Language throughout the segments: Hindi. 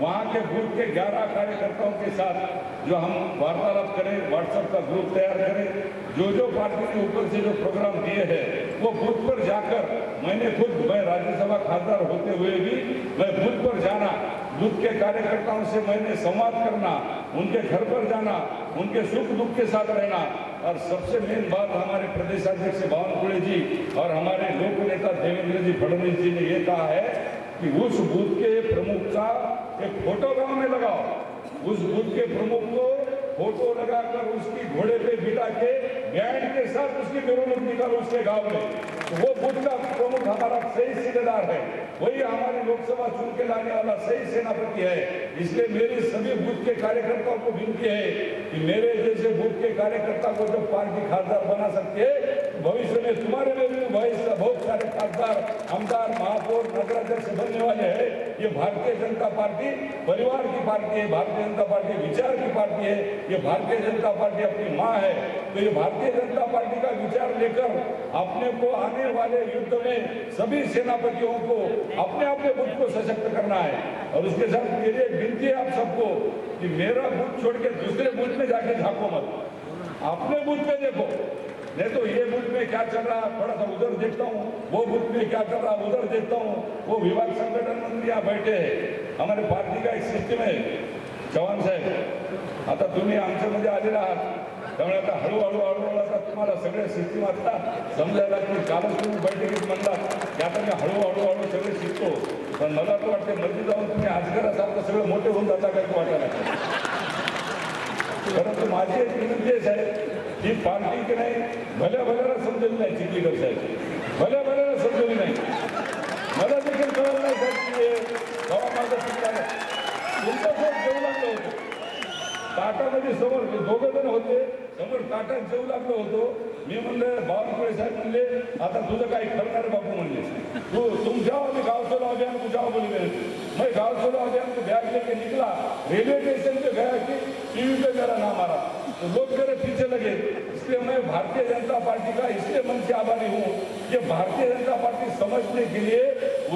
वहाँ के बूथ के 11 कार्यकर्ताओं के साथ जो हम वार्तालाप करें, व्हाट्सएप का ग्रुप तैयार करें, जो पार्टी के ऊपर से जो प्रोग्राम दिए हैं वो बूथ पर जाकर मैं राज्यसभा खासदार होते हुए भी मैं बूथ पर जाना, बूथ के कार्यकर्ताओं से मैंने संवाद करना, उनके घर पर जाना, उनके सुख दुख के साथ रहना। और सबसे मेन बात हमारे प्रदेशाध्यक्ष बावनकुळे जी और हमारे लोक नेता देवेंद्र जी फडणवीस जी ने ये कहा है कि उस बूथ के प्रमुख का एक फोटो गांव में लगाओ, उस बूथ के प्रमुख को फोटो लगाकर उसकी घोड़े पे बिठा के बैंड के साथ उसकी मेहनत निकालो उसके गांव में। तो वो बूथ का प्रमुख हमारा सही सेनेदार है, वही हमारी लोकसभा चुन के लाने वाला सही सेनापति है। इसलिए मेरी सभी बूथ के कार्यकर्ताओं को विनती है कि मेरे जैसे बूथ के कार्यकर्ता को जब पार्टी खासदार बना सकती है, भविष्य में तुम्हारे में भी भविष्य बहुत सारे खासदार, आमदार, महापौर, नगराध्यक्ष बनने वाले हैं। ये भारतीय जनता पार्टी परिवार की पार्टी है, भारतीय जनता पार्टी विचार की पार्टी है, ये भारतीय जनता पार्टी अपनी माँ है। तो ये भारतीय जनता पार्टी का विचार लेकर अपने को आने वाले युद्ध में सभी सेनापतियों को अपने बूथ को सशक्त करना है। और उसके साथ मेरी एक विनती है आप सबको कि मेरा बूथ छोड़ के दूसरे बूथ में जाके झांको मत, अपने बूथ में देखो। नहीं तो ये बूथ में क्या चल रहा थोड़ा सा उधर देखता हूँ, वो बूथ में क्या चल रहा उधर देखता हूँ। वो विभाग संघटन मंत्री यहाँ बैठे हैं, हमारे पार्टी का एक सिस्टम है। चव्हाण साहेब, आता तुम्ही आमच्यामध्ये आलेला आहात, त्यामुळे आता हळूहळू आता तुम्हाला सगळे सिस्टीम आता समजायला की कालच तुम्ही बैठकीत म्हणलात की आता मी हळूहळू सगळे शिकतो. पण मला तर वाटते मध्ये जाऊन तुम्ही आजगरासारखं सगळं मोठे होऊन जाता काय वाटायला. परंतु माझी एक विनंती आहे ही पार्टी की नाही भल्याला समजली नाही, चिखलीकर साहेब भल्याला समजली नाही. मला देखील कळलं नाही साहेब की बाबा माझं चुकलं तुमचं जेवू लागलं होतं ताटामध्ये समोर दोघं जण होते, समोर ताटात जेवू लागलो होतो. मी म्हणले बावनकुळे साहेब म्हणले आता तुझं काही करणार बापू म्हणले, तुम जाओ अभी गाँव चलो अभियान को जाओ बोली मेरे. मैं गाँव चलो अभियान को बैग लेके निकला, रेलवे स्टेशन पे गया कि टीवी पे मेरा नाम आ रहा, तो लोग मेरे पीछे लगे. इसलिए मैं भारतीय जनता पार्टी का इसलिए मन से आभारी हूँ कि भारतीय जनता पार्टी समझने के लिए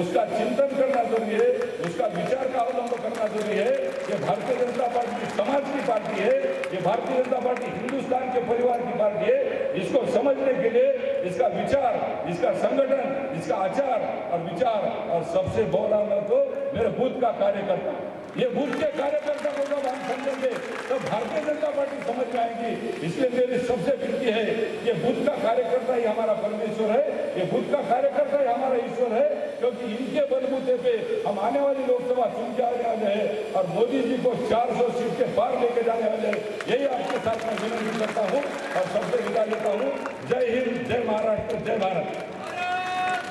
उसका चिंतन करना जरूरी है, उसका विचार का अवलंब करना जरूरी है. ये भारतीय जनता पार्टी समाज की पार्टी है, ये भारतीय जनता पार्टी हिंदुस्तान के परिवार की पार्टी है. इसको समझने के लिए इसका विचार, इसका संगठन, इसका आचार और विचार और सबसे बड़ा मैं तो मेरे बूथ का कार्यकर्ता, ये बूथ के कार्यकर्ता को जब हम समझेंगे तो भारतीय जनता पार्टी समझ में आएगी. इसलिए मेरी सबसे विनती है, ये बूथ का कार्यकर्ता ही हमारा परमेश्वर है, ये बूथ का कार्यकर्ता ही हमारा ईश्वर है. क्योंकि इनके बलबूते पे हम आने वाली लोकसभा चुन के आने वाले हैं और मोदी जी को 400 सीट के पार लेके जाने वाले हैं. यही आपके साथ मैं विनती करता हूँ और सबसे विदा लेता हूँ. जय